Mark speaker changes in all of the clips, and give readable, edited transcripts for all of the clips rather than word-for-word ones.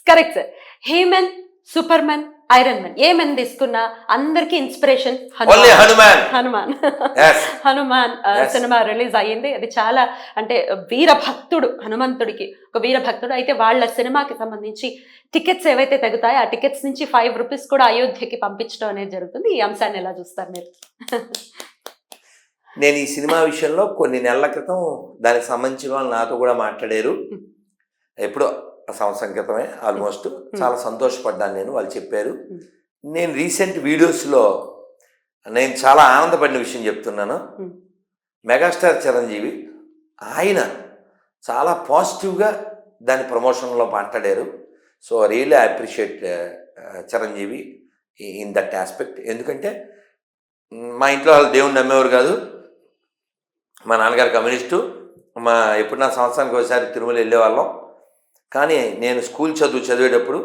Speaker 1: Correct sir. He-Man, Superman, Iron Man ఏ men తీసుకున్నా అందరికి inspiration Hanuman. Hanuman cinema release అయ్యింది. అది చాలా అంటే వీరభక్తుడు, హనుమంతుడికి ఒక వీరభక్తుడు. అయితే వాళ్ళ సినిమాకి సంబంధించి టికెట్స్ ఏవైతే తగ్గుతాయో ఆ టికెట్స్ నుంచి 5 రూపీస్ కూడా అయోధ్యకి పంపించడం అనేది జరుగుతుంది. ఈ అంశాన్ని ఎలా చూస్తారు మీరు?
Speaker 2: నేను ఈ సినిమా విషయంలో కొన్ని నెలల క్రితం దానికి సంబంధించిన వాళ్ళు నాతో కూడా మాట్లాడారు. ఎప్పుడో సంవత్సరం క్రితమే ఆల్మోస్ట్. చాలా సంతోషపడ్డాను నేను, వాళ్ళు చెప్పారు. నేను రీసెంట్ వీడియోస్లో నేను చాలా ఆనందపడిన విషయం చెప్తున్నాను. మెగాస్టార్ చిరంజీవి ఆయన చాలా పాజిటివ్గా దాని ప్రమోషన్లో మాట్లాడారు. So really I appreciate Chiranjeevi in that aspect. ఎందుకంటే మా ఇంట్లో వాళ్ళు దేవుణ్ణి నమ్మేవారు కాదు. మా నాన్నగారు కమ్యూనిస్టు. ఎప్పుడు నా సంవత్సరానికి ఒకసారి తిరుమల వెళ్ళేవాళ్ళం. కానీ నేను స్కూల్ చదివేటప్పుడు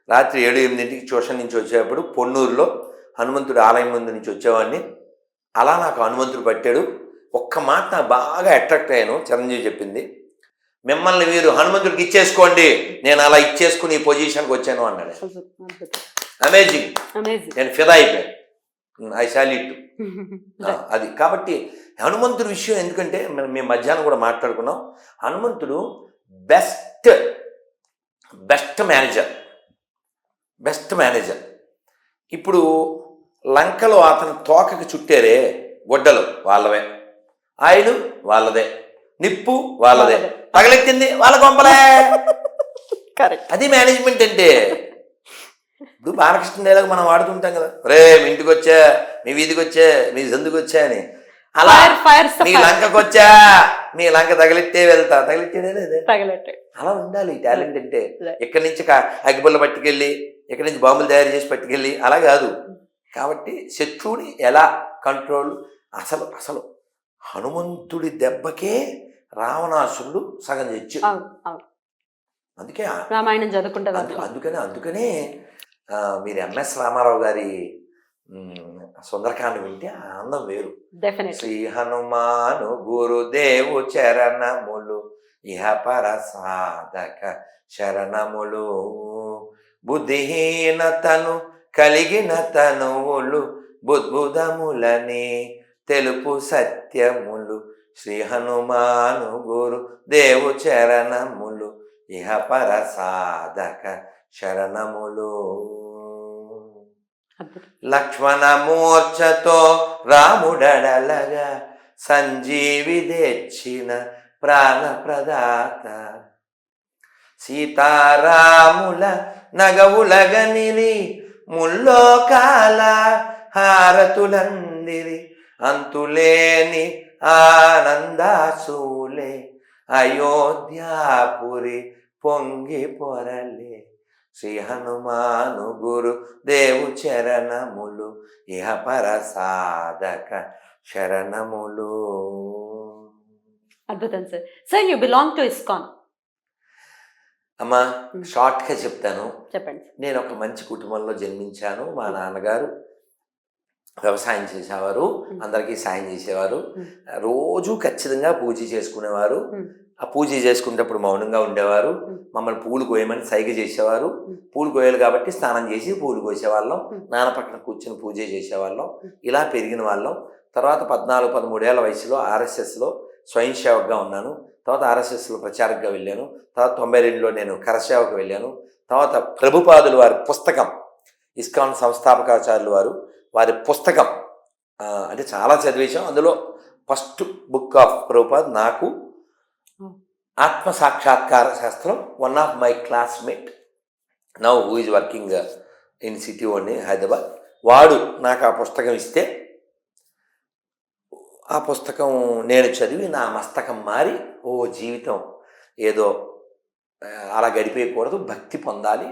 Speaker 2: రాత్రి 7-8 ట్యూషన్ నుంచి వచ్చేటప్పుడు పొన్నూరులో హనుమంతుడి ఆలయం ముందు నుంచి వచ్చేవాడిని. అలా నాకు హనుమంతుడు పట్టాడు. ఒక్క మాట నాకు బాగా అట్రాక్ట్ అయ్యాను. చిరంజీవి చెప్పింది, మిమ్మల్ని మీరు హనుమంతుడికి ఇచ్చేసుకోండి, నేను అలా ఇచ్చేసుకుని ఈ పొజిషన్కి వచ్చాను అన్నాడు. అమేజింగ్. నేను ఫిదా అయిపోయాను. I salute. అది కాబట్టి హనుమంతుడి విషయం, ఎందుకంటే మేము మధ్యాహ్నం కూడా మాట్లాడుకున్నాం. హనుమంతుడు బెస్ట్ మేనేజర్. ఇప్పుడు లంకలో అతను తోకకి చుట్టారే గొడ్డలు వాళ్ళవే, ఆయిల్ వాళ్ళదే, నిప్పు వాళ్ళదే, పగలెత్తింది వాళ్ళ గొంపలే. అది మేనేజ్మెంట్ అంటే. ఇప్పుడు బాలకృష్ణ డైలాగ్ మనం వాడుతుంటాం కదా, రే మీ ఇంటికి వచ్చా, మీ వీధికి వచ్చా, మీ సందుకు వచ్చా అని. అలా మీ లంకకు వచ్చా, మీ లంక తగిలిట్టే వెళ్తా, తగిలిట్టే అలా ఉండాలి టాలెంట్ అంటే. ఎక్కడి నుంచి అగ్గిపుల్ల పట్టుకెళ్ళి, ఎక్కడి నుంచి బాంబులు తయారు చేసి పట్టుకెళ్ళి అలా కాదు. కాబట్టి శత్రువుని ఎలా కంట్రోల్, అసలు హనుమంతుడి దెబ్బకే రావణాసురుడు సగం తెచ్చు. అందుకే
Speaker 1: రామాయణం చదువుకుంటారు.
Speaker 2: అందుకనే మీరు ఎంఎస్ రామారావు గారి సుందరకాండ వింటే ఆనందం వేరు. శ్రీ హనుమాను గురుదేవు చరణములు ఇహపర సాధక శరణములు, బుద్ధిహీనతను కలిగిన తనువులు బుద్భుదములని తెలుపు సత్యములు, శ్రీ హనుమాను గురుదేవు చరణములు ఇహపర సాధక శరణములు. లక్ష్మణ మూర్ఛతో రాముడడలగా సంజీవి తెచ్చిన ప్రాణప్రదాత, సీతారాముల నగవులగనిరి ముల్లోకాల హారతులందిరి, అంతులేని ఆనందాసూలే అయోధ్యాపురి పొంగి పొరలే, శ్రీ హనుమాను గురుదేవు చరణములు ఇహపర సాధక శరణములు.
Speaker 1: అద్భుతం sir. Sir you belong to ISKCON.
Speaker 2: అమ్మా షార్ట్గా చెప్తాను,
Speaker 1: చెప్పండి.
Speaker 2: నేను ఒక మంచి కుటుంబంలో జన్మించాను. మా నాన్నగారు వ్యవసాయం చేసేవారు, అందరికీ సాయం చేసేవారు. రోజు ఖచ్చితంగా పూజ చేసుకునేవారు. ఆ పూజ చేసుకునేటప్పుడు మౌనంగా ఉండేవారు. మమ్మల్ని పూలు కోయమని సైగ చేసేవారు. పూలు కోయాలి కాబట్టి స్నానం చేసి పూలు కోసేవాళ్ళం. నాన్న పక్కన కూర్చొని పూజ చేసేవాళ్ళం. ఇలా పెరిగిన వాళ్ళం. తర్వాత 14-13 ఏళ్ల వయసులో ఆర్ఎస్ఎస్లో స్వయం సేవకుగా ఉన్నాను. తర్వాత ఆర్ఎస్ఎస్లో ప్రచారకుగా వెళ్ళాను. తర్వాత 92లో నేను కరసేవకు వెళ్ళాను. తర్వాత ప్రభుపాదులు వారి పుస్తకం, ఇస్కాన్ సంస్థాపకాచార్యులు వారి పుస్తకం అంటే చాలా చదివేశాం. అందులో ఫస్ట్ బుక్ ఆఫ్ ప్రభుపాద్ నాకు ఆత్మ సాక్షాత్కార శాస్త్రం. One of my classmate now who is working in city only Hyderabad, వాడు నాకు ఆ పుస్తకం ఇస్తే ఆ పుస్తకం నేను చదివి నా మస్తకం మారి, ఓ జీవితం ఏదో అలా గడిపేయకూడదు, భక్తి పొందాలి,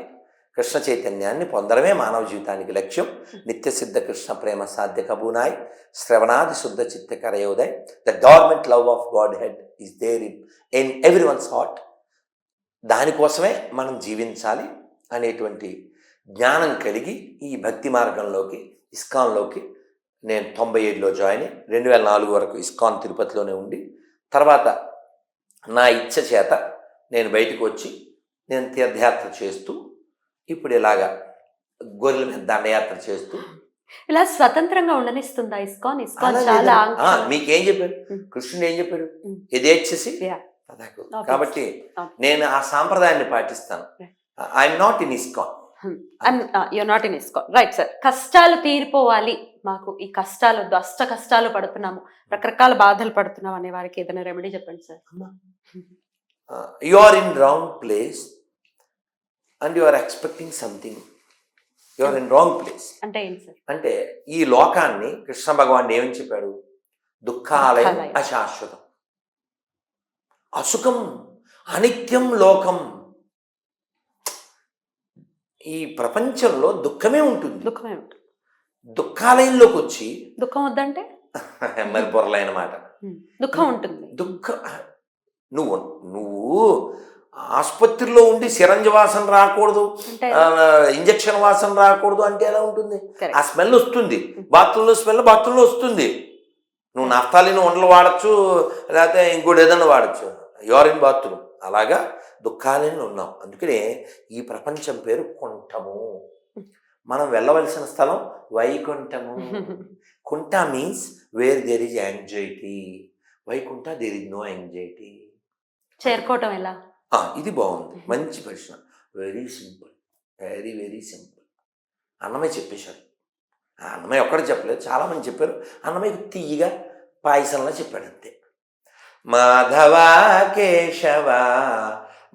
Speaker 2: కృష్ణ చైతన్యాన్ని పొందడమే మానవ జీవితానికి లక్ష్యం. నిత్యసిద్ధ కృష్ణ ప్రేమ సాధ్య కబూనాయ్, శ్రవణాది శుద్ధ చిత్త కరయోదయ్, the dormant love of Godhead is there in everyone's heart. దానికోసమే మనం జీవించాలి అనేటువంటి జ్ఞానం కలిగి ఈ భక్తి మార్గంలోకి, ఇస్కాన్లోకి నేను 97లో జాయిన్ అయ్యి 2004 వరకు ఇస్కాన్ తిరుపతిలోనే ఉండి, తర్వాత నా ఇచ్చ చేత నేను బయటకు వచ్చి నేను తీర్థయాత్ర చేస్తూ ఇప్పుడు ఇలాగా గొర్రెల మీద దండయాత్ర చేస్తూ
Speaker 1: ఇలా స్వతంత్రంగా ఉండనిస్తుందా ఇస్కాన్? ఇస్కాన్
Speaker 2: అలా
Speaker 1: చాలా
Speaker 2: లేదండి. మీకేం చెప్పాడు కృష్ణుడు? ఏం చెప్పాడు? యథేచ్ఛసి
Speaker 1: Yeah.
Speaker 2: తథాకు.
Speaker 1: Obvious.
Speaker 2: కాబట్టి
Speaker 1: Okay.
Speaker 2: నేను ఆ సాంప్రదాయాన్ని పాటిస్తాను. I'm not in ISKCON.
Speaker 1: You're not in ISKCON, right sir. కష్టాలు తీరిపోవాలి, మాకు ఈ కష్టాలు వద్దు, అష్ట కష్టాలు పడుతున్నాము, రకరకాల బాధలు పడుతున్నాం అనే వారికి ఏదైనా రెమెడీ చెప్పండి sir.
Speaker 2: You are in wrong place and you are expecting something. You are in wrong place
Speaker 1: అంటే ఏంటి సార్?
Speaker 2: అంటే ఈ లోకాన్ని కృష్ణ భగవాన్ ఏమని చెప్పాడు? దుఃఖాలయం
Speaker 1: దుఃఖాలయం.
Speaker 2: అశాశ్వతం, అసుఖం, అనిత్యం లోకం. ఈ ప్రపంచంలో దుఃఖమే ఉంటుంది.
Speaker 1: దుఃఖమే ఉంటుంది.
Speaker 2: దుఃఖాలయంలోకి వచ్చి
Speaker 1: దుఃఖం వద్దంటే
Speaker 2: మరి పొరలైన మాట.
Speaker 1: దుఃఖం ఉంటుంది.
Speaker 2: నువ్వు నువ్వు ఆసుపత్రిలో ఉండి సిరంజి వాసన రాకూడదు,
Speaker 1: అంటే
Speaker 2: ఇంజక్షన్ వాసన రాకూడదు అంటే ఎలా ఉంటుంది?
Speaker 1: Correct.
Speaker 2: ఆ స్మెల్ వస్తుంది. బాత్రూంలో స్మెల్ బాత్రూంలో వస్తుంది. నువ్వు నఫ్తాలిని వంటలు వాడచ్చు, లేకపోతే ఇంకోటి ఏదైనా వాడచ్చు. Urine bathroom. అలాగా దుఃఖాలయంలో ఉన్నాం. అందుకనే ఈ ప్రపంచం పేరు కుంఠము. మనం వెళ్ళవలసిన స్థలం వైకుంఠము. కుంఠ means where there is anxiety. Vaikuntha there is no anxiety.
Speaker 1: చేరుకోవటం ఎలా?
Speaker 2: ఇది బాగుంది, మంచి ప్రశ్న. Very simple, very very simple. Annamayya చెప్పేశాడు. అన్నమయ్య ఒక్కడే చెప్పలేదు, చాలామంది చెప్పారు. అన్నమయ్య తీయగా పాయసంలో చెప్పాడు అంతే. మాధవ కేశవ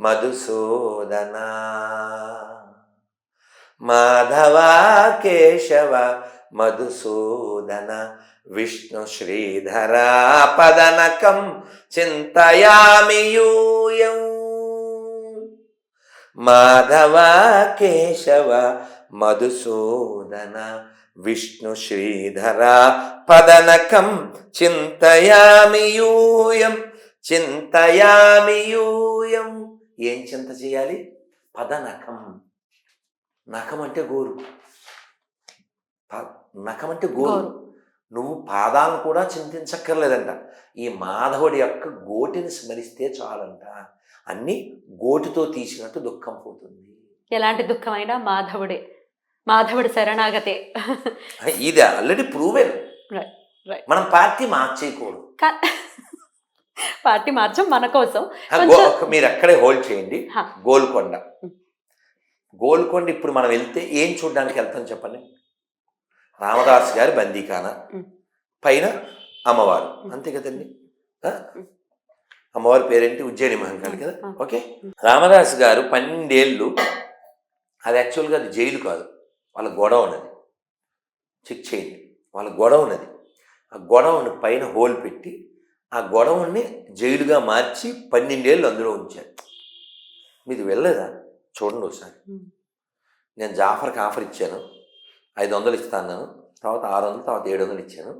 Speaker 2: మధుసూదన, మాధవ కేశవ మధుసూదన, విష్ణు శ్రీధర పదనకం చింతయామి యూయం. మాధవ కేశవ మధుసూదన, విష్ణు శ్రీధర పదనకం చింతయామి యూయం. చింతయామి యూయం. ఏం చింత చేయాలి? పదనకం. నఖం అంటే గోరు. నఖం అంటే గోరు. నువ్వు పాదాలను కూడా చింతించక్కర్లేదంట. ఈ మాధవుడి యొక్క గోటిని స్మరిస్తే చాలంట. అన్ని గోటితో తీసినట్టు దుఃఖం పోతుంది.
Speaker 1: ఎలాంటి దుఃఖమైనా మాధవుడే, మాధవుడి శరణాగతే.
Speaker 2: ఇది ఆల్రెడీ ప్రూవెన్. మనం పార్టీ మార్చేయకూడదు.
Speaker 1: పార్టీ మార్చం మన కోసం.
Speaker 2: మీరు అక్కడే హోల్డ్ చేయండి. గోల్కొండ. గోల్కొండ ఇప్పుడు మనం వెళ్తే ఏం చూడడానికి వెళ్తాం చెప్పండి? రామదాస్ గారి బందీఖానా, పైన అమ్మవారు, అంతే కదండి. అమ్మవారి పేరేంటి? ఉజ్జయిని మహంకాళి కదా. ఓకే. రామదాస్ గారు 12 ఏళ్ళు, అది యాక్చువల్గా అది జైలు కాదు, వాళ్ళ గొడవ ఉన్నది. చెక్ చేయండి, వాళ్ళ గొడవ ఉన్నది. ఆ గొడవని పైన హోల్ పెట్టి ఆ గొడవని జైలుగా మార్చి 12 ఏళ్ళు అందులో ఉంచారు. మీది వెళ్ళలేదా? చూడండి ఒకసారి. నేను జాఫర్కి ఆఫర్ ఇచ్చాను, 500 ఇస్తాను, తర్వాత 600, తర్వాత 700 ఇచ్చాను.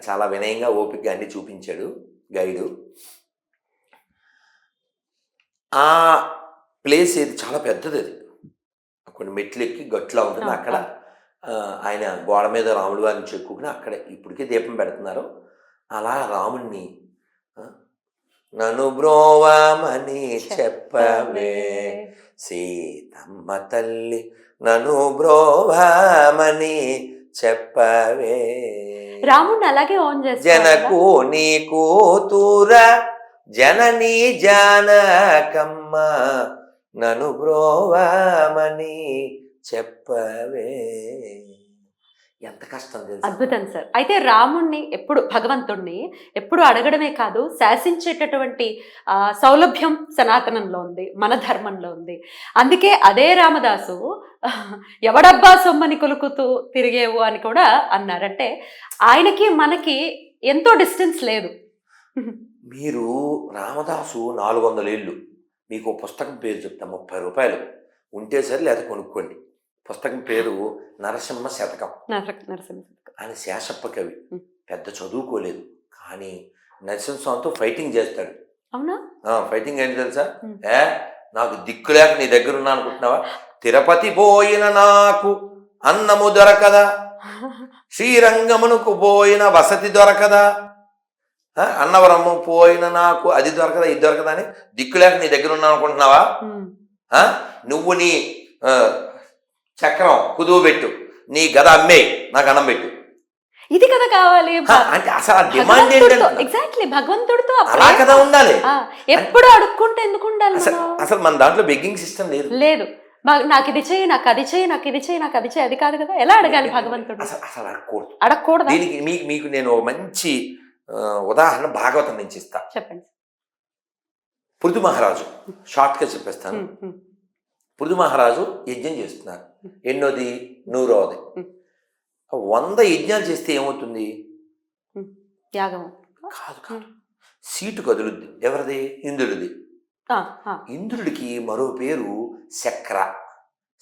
Speaker 2: చాలా వినయంగా ఓపికగా అన్ని చూపించాడు గైడు. ఆ ప్లేస్ ఏది చాలా పెద్దది, అది కొన్ని మెట్లు ఎక్కి గట్లా ఉంటుంది. అక్కడ ఆయన గోడ మీద రాముడు గారిని చెక్కుని అక్కడే ఇప్పటికే దీపం పెడుతున్నారు. అలా రాముడిని నన్ను బ్రోవామని చెప్పవే సీతమ్మ తల్లి, నన్ను బ్రోవామని చెప్పవే.
Speaker 1: రాముడిని అలాగే ఆన్ చేస్తారు.
Speaker 2: జనకు నీ కూతుర జనని జానకమ్మ, నన్ను బ్రోవామని చెప్పవే. ఎంత కష్టం తెలుసు.
Speaker 1: అద్భుతం సార్. అయితే రాముణ్ణి ఎప్పుడు, భగవంతుణ్ణి ఎప్పుడు అడగడమే కాదు, శాసించేటటువంటి సౌలభ్యం సనాతనంలో ఉంది, మన ధర్మంలో ఉంది. అందుకే అదే రామదాసు ఎవడబ్బా సొమ్మని కొలుకుతూ తిరిగేవు అని కూడా అన్నారంటే ఆయనకి మనకి ఎంతో డిస్టెన్స్ లేదు.
Speaker 2: మీరు రామదాసు 400 ఏళ్ళు. మీకు పుస్తకం పేరు చెప్తా, 30 రూపాయలు ఉంటే సరే, లేదా కొనుక్కోండి. పుస్తకం పేరు నరసింహ శతకం. ఆయన శేషప్ప కవి, పెద్ద చదువుకోలేదు, కానీ నరసింహస్వామితో ఫైటింగ్ చేస్తాడు.
Speaker 1: అవునా?
Speaker 2: ఫైటింగ్ ఏంటి తెలుసా? నాకు దిక్కు లేక నీ దగ్గర ఉన్నా అనుకుంటున్నావా? తిరుపతి పోయిన నాకు అన్నము దొరకదా, శ్రీరంగమునకు పోయిన వసతి దొరకదా, అన్నవరము పోయిన నాకు అది దొరకదా, ఇది దొరకదా అని దిక్కు లేక నీ దగ్గర ఉన్నా అనుకుంటున్నావా? నువ్వు నీ చక్రం కుదువు పెట్టు, నీ గద అమ్మే, నాకు అన్నం పెట్టు.
Speaker 1: ఇది కదా కావాలి.
Speaker 2: అంటే అసలు ఆ డిమాండ్ ఏంటంటే
Speaker 1: ఎగ్జాక్ట్లీ భగవంతుడితో
Speaker 2: అలా కదా ఉండాలి.
Speaker 1: ఎప్పుడు అడుక్కుంటే ఎందుకు ఉండాలి?
Speaker 2: అసలు మన దాంట్లో బెగ్గింగ్ సిస్టమ్ లేదు.
Speaker 1: లేదు. నాకు ఇది చేయి, నాకు అది చేయి, నాకు ఇది చేయి, నాకు అది చేయి, అది కాదు కదా. ఎలా అడగాలి భగవంతుడు?
Speaker 2: అసలు అడగకూడదు.
Speaker 1: అడగకూడదు.
Speaker 2: దీనికి మీకు నేను మంచి ఉదాహరణ భాగవతం నుంచి ఇస్తా.
Speaker 1: చెప్పండి.
Speaker 2: పృథు మహారాజు, షార్ట్గా చెప్పేస్తాను. పృథు మహారాజు యజ్ఞం చేస్తున్నారు. ఎన్నోది? 100వది. 100 యజ్ఞాలు చేస్తే ఏమవుతుంది?
Speaker 1: యాగం
Speaker 2: కాదు కాదు, సీటు కదులుద్ది. ఎవరిది? ఇంద్రుడిది. ఇంద్రుడికి మరో పేరు శక్ర.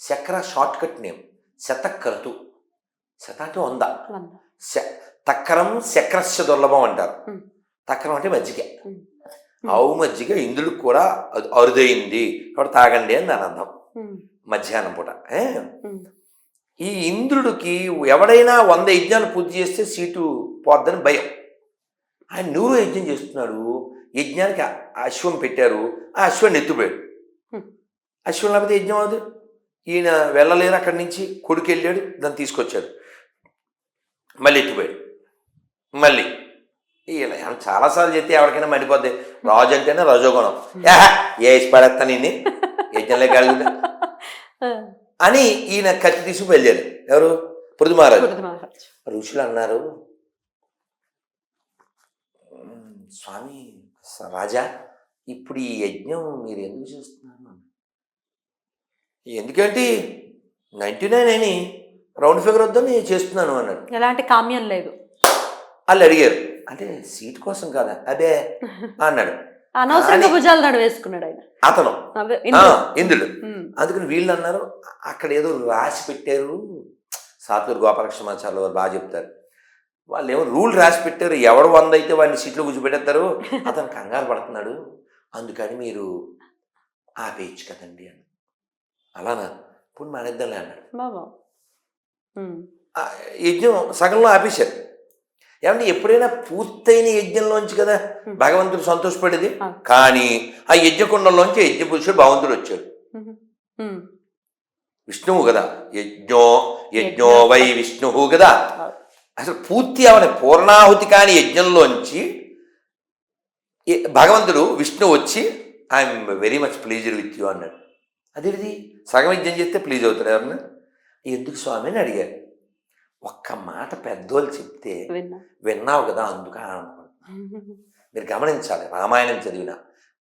Speaker 2: శక్ర షార్ట్ కట్ నేమ్. శతక్రతు. శత అంటే 100. తక్కరం శక్రస్య దుర్లభం అంటారు. తక్కరం అంటే మజ్జిగ. ఆవు మజ్జిగ ఇంద్రుడికి కూడా అరుదైంది, కాబట్టి తాగండి అని దాని అర్థం. మధ్యాహ్నం పూట. ఈ ఇంద్రుడికి ఎవడైనా 100 యజ్ఞాలు పూర్తి చేస్తే సీటు పోద్దని భయం. ఆయన 100 యజ్ఞం చేస్తున్నాడు. యజ్ఞానికి అశ్వం పెట్టారు, ఆ అశ్వాన్ని ఎత్తుపోయాడు. అశ్వం లేకపోతే యజ్ఞం అవుతుంది. ఈయన వెళ్ళలేరు అక్కడి నుంచి. కొడుకు వెళ్ళాడు, దాన్ని తీసుకొచ్చాడు, మళ్ళీ ఎత్తిపోయాడు. మళ్ళీ ఇలా చాలాసార్లు చెప్తే ఎవరికైనా మండిపోద్ది. రాజు అంటేనే రజోగుణం. వేసి పడేస్తా నేను యజ్ఞంలో కలుగుతా అని ఈయన కత్తి తీసుకు వెళ్ళాడు. ఎవరు? పృథు మహారాజు. ఋషులు అన్నారు, స్వామి రాజా, ఇప్పుడు ఈ యజ్ఞం మీరు ఎందుకు చేస్తున్నారు? ఎందుకంటే 99 అని రౌండ్ ఫిగర్ వద్దని చేస్తున్నాను అన్నాడు.
Speaker 1: ఎలాంటి కామ్యం లేదు.
Speaker 2: వాళ్ళు అడిగారు, అంటే సీట్ కోసం కాదా? అదే అన్నాడు.
Speaker 1: అనవసరంగా భుజాలు నడు వేసుకున్నాడు ఆయన,
Speaker 2: అతను ఇంద్రుడు. అందుకని వీళ్ళు అన్నారు, అక్కడ ఏదో రాసి పెట్టారు. సాతూరు గోపాలకృష్ణమాచార్యులు వారు బాగా చెప్తారు. వాళ్ళు ఏమో రూల్ రాసి పెట్టారు, ఎవడు 100 అయితే వాడిని సీట్లో కూర్చోబెడతారు. అతను కంగారు పడుతున్నాడు, అందుకని మీరు ఆపేయచ్చు కదండి అని. అలానా? ఇప్పుడు మానేద్దాంలే అన్నాడు. యజ్ఞం సగంలో ఆపేశారు. ఏమంటే ఎప్పుడైనా పూర్తయిన యజ్ఞంలోంచి కదా భగవంతుడు సంతోషపడేది. కానీ ఆ యజ్ఞకుండంలోంచి యజ్ఞ పురుషుడు భగవంతుడు వచ్చాడు. విష్ణువు కదా, యజ్ఞో వై విష్ణువు కదా. అసలు పూర్తి అవని పూర్ణాహుతి కాని యజ్ఞంలోంచి భగవంతుడు విష్ణువు వచ్చి I'm very much pleased with you అన్నాడు. అదేది సగం యజ్ఞం చేస్తే ప్లీజ్ అవుతాడు ఎవరన్నా? ఎందుకు స్వామి అని అడిగారు. ఒక్క మాట పెద్దోళ్ళు చెప్తే విన్నావు కదా, అందుకు ఆనందపడు. మీరు గమనించాలి, రామాయణం చదివిన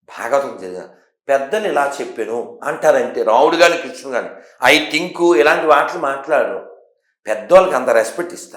Speaker 2: భాగవతం చదివిన పెద్దలు ఇలా చెప్పాను అంటారంటే, రాముడు కానీ కృష్ణుడు కానీ ఐ థింక్ ఇలాంటి వాటిని మాట్లాడరు. పెద్దోళ్ళకి అంత రెస్పెక్ట్ ఇస్తారు.